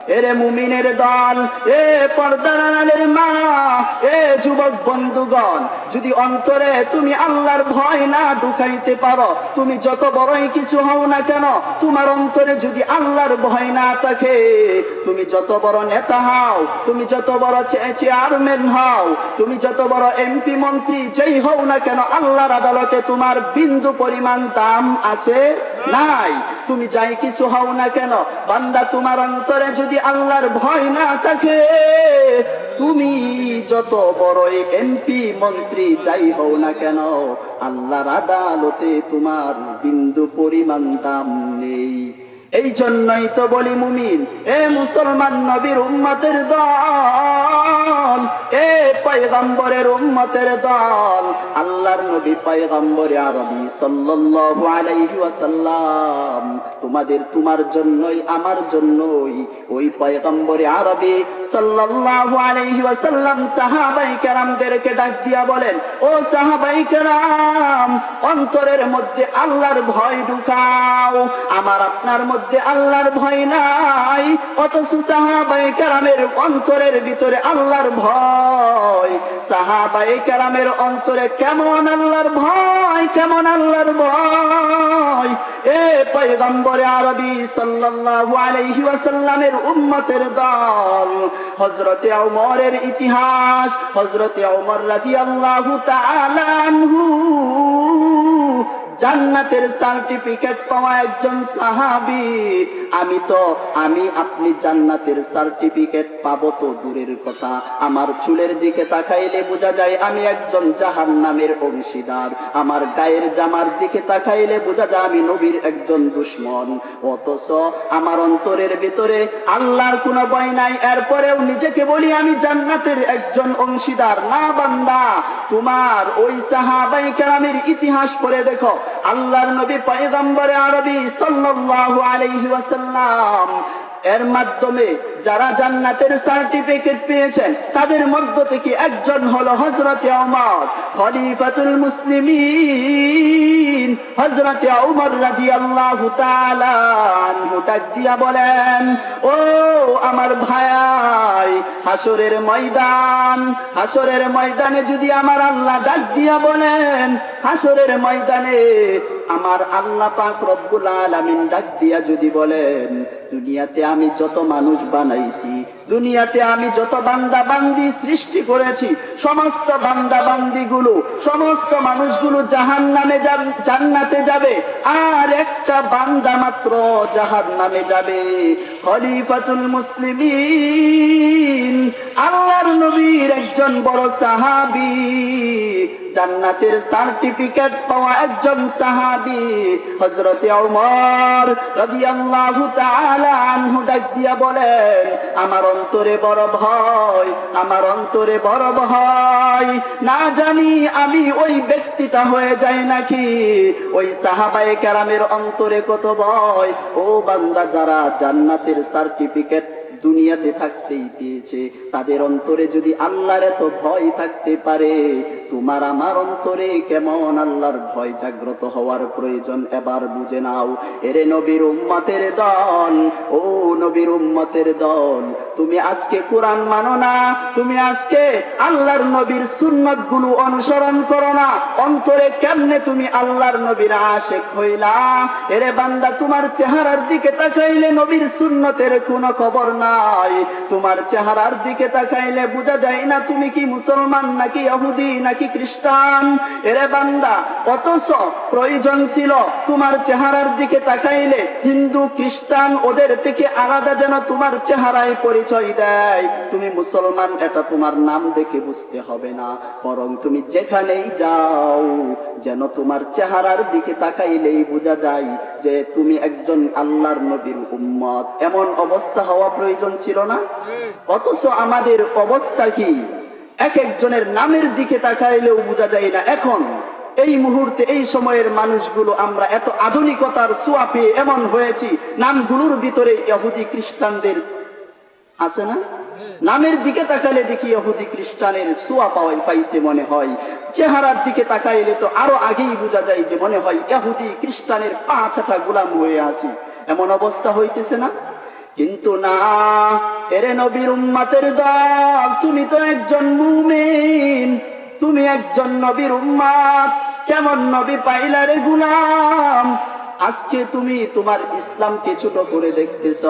এরে মুমিনের দল, এ পর্দার আড়ালের মা, এ যুবক বন্ধুগণ, যদি অন্তরে তুমি আল্লাহর ভয় না ঢুকাইতে পারো, তুমি যত বড়ই কিছু হও না কেন, তোমার অন্তরে যদি আল্লাহর ভয় না থাকে, তুমি যত বড় নেতা হও, তুমি যত বড় চেয়ারম্যান হও, তুমি যত বড় এমপি মন্ত্রী যেই হও না কেন, আল্লাহর আদালতে তোমার বিন্দু পরিমাণ দাম আছে নাই। তুমি যাই কিছু হও না কেন বান্দা, তোমার অন্তরে যদি আল্লাহর ভয় না থাকে, তুমি যত বড়ই এমপি মন্ত্রী যাই হও না কেন, আল্লাহর আদালতে তোমার বিন্দু পরিমাণ দাম নেই। এই জন্যই তো বলি মুমিন, এ মুসলমান নবীর উম্মতের দল, এ পয়গম্বরের উম্মতের দল, আল্লাহর নবী পয়গম্বরে আরবি সাল্লাল্লাহু আলাইহি ওয়াসাল্লাম তোমার জন্যই আমার জন্যই ওই পয়গম্বরে আরবি সাল্লাল্লাহু আলাইহি ওয়াসাল্লাম সাহাবায়ে কেরামদেরকে ডাক দিয়া বলেন, ও সাহাবায়ে কেরাম, অন্তরের মধ্যে আল্লাহর ভয় ঢুকাও। আমার আপনার মধ্যে আল্লাহর ভয় নাই, অথচ সাহাবায়ে কেরামের অন্তরের ভিতরে আল্লাহর ভয়। সাহাবায়ে কেরামের অন্তরে কেমন আল্লাহর ভয়, কেমন আল্লাহর ভয়। এ পয়গম্বরে আরবি সাল্লাল্লাহু আলাইহি ওয়াসাল্লামের উম্মতের দল, হযরতে ওমরের ইতিহাস, হযরতে ওমর রাদিয়াল্লাহু তাআলা আনহু জান্নাতের সার্টিফিকেট পাওয়া একজন সাহাবী। আমি আপনি জান্নাতের সার্টিফিকেট পাবো তো দূরের কথা, আমার চুলের দিকে তাকাইলে বোঝা যায় আমি একজন জাহান্নামের অংশীদার, আমার গায়ের জামার দিকে তাকাইলে বোঝা যায় আমি নবীর একজন দুশমন। অথচ আমার অন্তরের ভিতরে আল্লাহর কোনো ভয় নাই, এরপরেও নিজেকে বলি আমি জান্নাতের একজন অংশীদার। না বান্দা, তোমার ওই সাহাবায়ে কেরামের ইতিহাস পড়ে দেখো, আল্লাহর নবী পয়গম্বরে আরবি সাল্লাল্লাহু আলাইহি ওয়াসাল্লাম এর মাধ্যমে যারা জান্নাতের সার্টিফিকেট পেয়েছেন তাদের মধ্য থেকে একজন হলো হযরতে ওমর খলিফাতুল মুসলিমিন। হযরতে ওমর রাদিয়াল্লাহু তাআলা আনহু ডাক দিয়া বলেন, ও আমার ভাই, হাসরের ময়দানে যদি আমার আল্লাহ ডাক দিয়া বলেন, হাসরের ময়দানে আমার আল্লাহ পাক রব্বুল আলামিন ডাক দিয়া যদি বলেন, দুনিয়াতে আমি যত মানুষ বানাইছি, দুনিয়াতে আমি যত বান্দা বান্দি সৃষ্টি করেছি, সমস্ত বান্দা বান্দিগুলো, সমস্ত মানুষগুলো জান্নাতে যাবে, আর একটা বান্দা মাত্র জাহান্নামে যাবে। খলিফাতুল মুসলিমিন, আল্লাহর নবীর একজন বড় সাহাবী, জান্নাতের সার্টিফিকেট পাওয়া একজন সাহাবী হযরতে ওমর রাদিয়াল্লাহু তাআলা আনহু ডাক দিয়া বলেন, আমার অন্তরে বড় ভয়, আমার অন্তরে বড় ভয়, না জানি আমি ওই ব্যক্তিটা হয়ে যাই নাকি। ওই সাহাবায়ে কেরামের অন্তরে কত ভয়। ও বান্দা, যারা জান্নাতের সার্টিফিকেট দুনিয়াতে থাকতেই পেয়েছে, তাদের অন্তরে যদি আল্লাহর এত ভয় থাকতে পারে, তোমার আমার অন্তরে কেমন আল্লাহর ভয় জাগ্রত হওয়ার প্রয়োজন এবার বুঝে নাও। এরে নবীর উম্মতের দল, ও নবীর উম্মতের দল, তুমি আজকে কোরআন মানো না, তুমি আজকে আল্লাহর নবীর সুন্নাত গুলো অনুসরণ করো না, অন্তরে কেমনে তুমি আল্লাহর নবীর আশিক হইলা? এরে বান্দা, তোমার চেহারার দিকে তাকাইলে নবীর সুন্নতের কোনো খবর নাই, তোমার চেহারার দিকে তাকাইলে বোঝা যায় না তুমি কি মুসলমান নাকি ইহুদি নাকি খ্রিস্টান। এরে বান্দা, অথচ প্রয়োজন ছিল তোমার চেহারার দিকে তাকাইলে হিন্দু খ্রিস্টান ওদের থেকে আলাদা যেন তোমার চেহারায় পরিচয় দেয় তুমি মুসলমান, এটা তোমার নাম দেখে বুঝতে হবে না, বরং তুমি যেখানেই যাও যেন তোমার চেহারার দিকে তাকাইলেই বোঝা যায় যে তুমি একজন আল্লাহর নবীর উম্মত। এমন অবস্থা হওয়া প্রয়োজন ছিল না? অথচ আমাদের অবস্থা কি? এক একজনের নামের দিকে তাকাইলেও বোঝা যায় না। এখন এই মুহূর্তে এই সময়ের মানুষগুলো আমরা এত আধুনিকতার ছোঁয়া পেয়ে এমন হয়েছি, নামগুলোর ভিতরে ইহুদি খ্রিস্টানদের আছে না? নামের দিকে তাকাইলে দেখি ইহুদি খ্রিস্টানের ছোঁয়া পাইছে মনে হয়, চেহারার দিকে তাকাইলে তো আরো আগেই বোঝা যায় যে মনে হয় ইহুদি খ্রিস্টানের পা ছাটা গোলাম হয়ে আছি। এমন অবস্থা হইতেছে না? কিন্তু না, এরে নবীর উম্মতের দল, তুমি তো একজন মুমিন, তুমি একজন নবীর উম্মত, কেমন নবী পাইলা রে গুলাম? আজকে তুমি তোমার ইসলামকে ছোট করে দেখতেছ,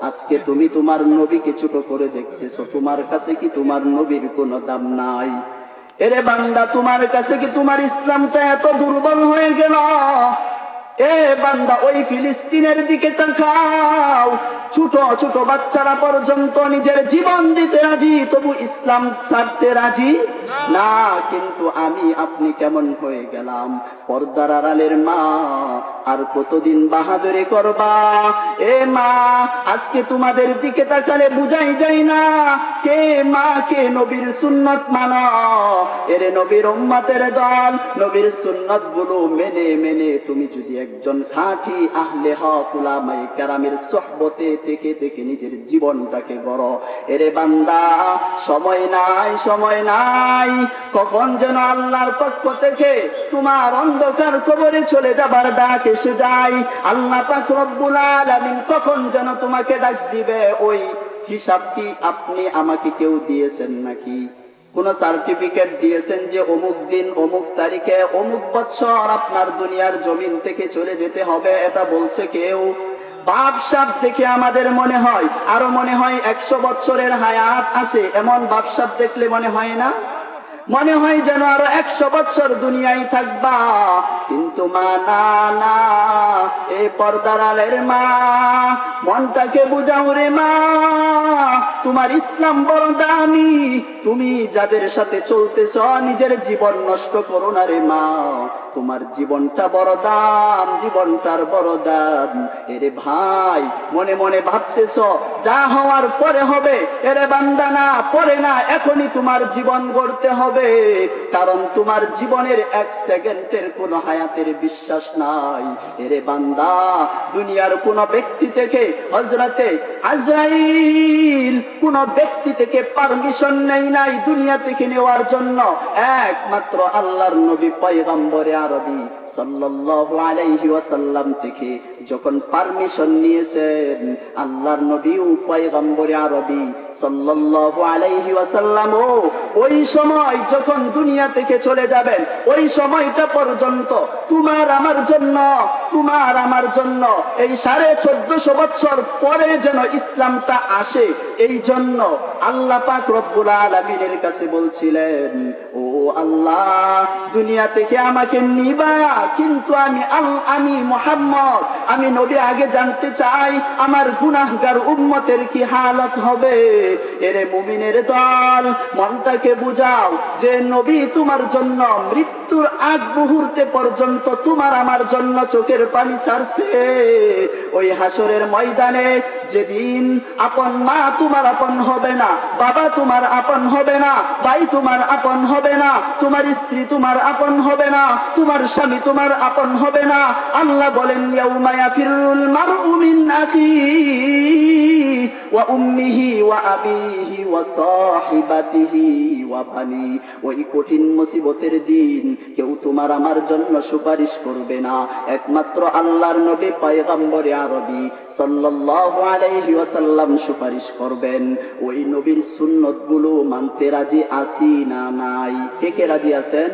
আজকে তুমি তোমার নবীকে ছোট করে দেখতেছ। তোমার কাছে কি তোমার নবীর কোনো দাম নাই? এরে বান্দা, তোমার কাছে কি তোমার ইসলামটা এত দুর্বল হয়ে গেল? এ বান্দা, ওই ফিলিস্তিনের দিকে তাকাও, ছোট ছোট বাচ্চারা পর্যন্ত নিজের জীবন দিতে রাজি, তবু ইসলাম ছাড়তে রাজি না। কিন্তু আমি আপনি কেমন হয়ে গেলাম? পর্দার আড়ালের মা, আর কতদিন বাহাদুরি করবা? এ মা, আজকে তোমাদের দিকে তাকালে বুঝাই যায় না কে মা, কে নবীর সুন্নত মানা। এরে নবীর উম্মতের দল, নবীর সুন্নত গুলো মেনে মেনে তুমি যদি একজন খাঁটি আহলে হক উলামায়ে কেরামের সোহবতে থেকে থেকে নিজের জীবনটাকে গড়ো, এরে বান্দা, সময় নাই, সময় নাই। কখন যেন আল্লাহর পক্ষ থেকে তোমার অন্ধকার কবরে চলে যাবার ডাক এসে যায়। আল্লাহ পাক রব্বুল আলামিন কখন যেন তোমাকে ডাক দিবে, ওই হিসাব কি আপনি আমাকে কেউ দিয়েছেন নাকি? কোন সার্টিফিকেট দিয়েছেন যে অমুক দিন অমুক তারিখে অমুক বৎসর আপনার দুনিয়ার জমিন থেকে চলে যেতে হবে? এটা বলছে কেউ? বাপসাপ দেখে আমাদের মনে হয় আরো মনে হয় 100 বৎসরের হায়াত আছে, এমন বাপসাপ দেখলে মনে হয় না? মনে হয় যেন আরো 100 বৎসর দুনিয়ায় থাকবা। কিন্তু মা, না না, এই পর্দার আড়ালের মা, মনটাকে বুঝাও রে মা, তোমার ইসলাম বড় দামি, তুমি যাদের সাথে চলতেছ নিজের জীবন নষ্ট করো না রে মা, তোমার জীবনটা বড় দাম, জীবনটার বড় দাম। এরে ভাই, মনে মনে ভাবতেছ যা হওয়ার পরে হবে, এরে বান্দা না, পরে না, এখনই তোমার জীবন গড়তে হবে, কারণ তোমার জীবনের 1 সেকেন্ডের কোন হায়াতের বিশ্বাস নাই। এরে বান্দা, দুনিয়ার কোন ব্যক্তি থেকে, হযরতে আজরাইল কোন ব্যক্তি থেকে পারমিশন নেই নাই দুনিয়া থেকে নেওয়ার জন্য, একমাত্র আল্লাহর নবী পয়গম্বরে আরবি সাল্লাল্লাহু আলাইহি ওয়াসাল্লাম থেকে যখন পারমিশন নিয়েছেন, আল্লাহর নবী ও পয়গম্বরে আরবি সাল্লাল্লাহু আলাইহি ওয়াসাল্লাম ওই সময় যখন দুনিয়া থেকে চলে যাবেন, ওই সময়টা পর্যন্ত তোমার আমার জন্য, তোমার আমার জন্য এই 1450 বছর পরে যেন ইসলামটা আসে, এই জন্য আল্লাহ পাক রব্বুল আলামিনের কাছে বলছিলেন, ও আল্লাহ, দুনিয়া থেকে আমাকে নিবা, কিন্তু আমি মুহাম্মদ, আমি নবী আগে জানতে চাই আমার গুনাহগার উম্মতের কি হালত হবে। এরে মুমিনের দল, মনটাকে বুঝাও যে নবী তোমার জন্য মৃত্যুর আগ মুহূর্তে পর্যন্ত তোমার আমার জন্য চোখের পানি ছাড়ছে। ওই হাসরের ময়দানে যেদিন আপন মা তোমার আপন হবে না, বাবা তোমার আপন হবে না, ভাই তোমার আপন হবে না, তোমার স্ত্রী তোমার আপন হবে না, তোমার স্বামী তোমার আপন হবে না। আল্লাহ বলেন, ইয়াউমা ইয়াফিরুল মারউ মিন আখিহি ওয়া উম্মিহি ওয়া আবিহি ওয়া সাহিবাতিহি ওয়া বানি। ওই কঠিন মুসিবতের দিন কেউ তোমার আমার জন্য সুপারিশ করবে না, একমাত্র আল্লাহর নবী পয়গম্বরে আরবি সাল্লাল্লাহু আলাইহি ওয়াসাল্লাম সুপারিশ করবেন। ওই নবীর সুন্নত গুলো মানতে রাজি আছি না নাই? কে কে রাজি আছেন?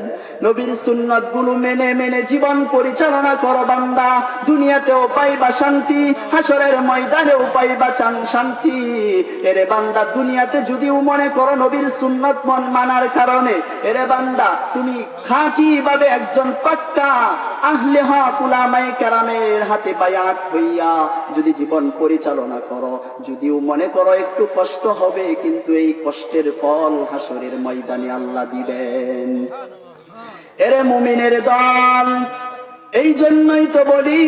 নবীর সুন্নত গুলো মেনে মেনে জীবন পরিচালনা করো বান্দা, দুনিয়াতেও পাইবা শান্তি, হাসরের ময়দানেও পাইবা শান্তি। এরে বান্দা, দুনিয়াতে যদিও মনে করো নবীর সুন্নত মানার কারণে, এরে বান্দা, তুমি খাঁটি ভাবে একজন পাক্কা আহলে হক উলামায়ে কেরামের হাতে বায়াত হইয়া যদি জীবন পরিচালনা করো, যদিও মনে করো একটু কষ্ট হবে, কিন্তু এই কষ্টের ফল হাসরের ময়দানে আল্লাহ দিবেন। এরে মুমিনের দল, এই জন্যই তো বলি,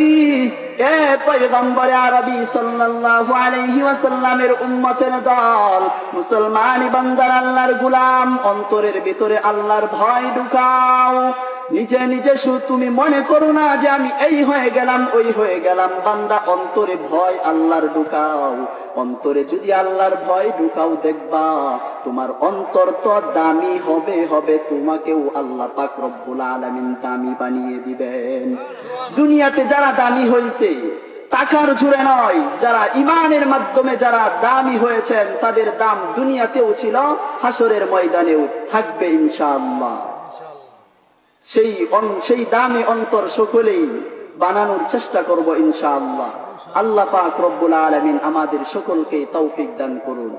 এ পয়গম্বরে আরবি সাল্লাল্লাহু আলাইহি ওয়াসাল্লামের উম্মতের দল, মুসলমান বান্দার আল্লাহর গোলাম, অন্তরের ভিতরে আল্লাহর ভয় ঢুকাও। নিজে নিজে তুমি মনে করো না যে আমি এই হয়ে গেলাম ওই হয়ে গেলাম। বান্দা, অন্তরে ভয় আল্লাহর ঢুকাও। অন্তরে যদি আল্লাহর ভয় ঢুকাও, দেখবা তোমার অন্তর তো দামি হবে, তোমাকেও আল্লাহ পাক রব্বুল আলামিন দামি বানিয়ে দিবেন। দুনিয়াতে যারা দামি হয়েছে টাকার জোরে নয়, যারা ইমানের মাধ্যমে যারা দামি হয়েছেন তাদের দাম দুনিয়াতেও ছিল, হাসরের ময়দানেও থাকবে ইনশাআল্লাহ। সেই দামি অন্তর সকলেই বানানোর চেষ্টা করব ইনশাআল্লাহ। আল্লাহ পাক রব্বুল আলামিন আমাদের সকলকে তৌফিক দান করুন।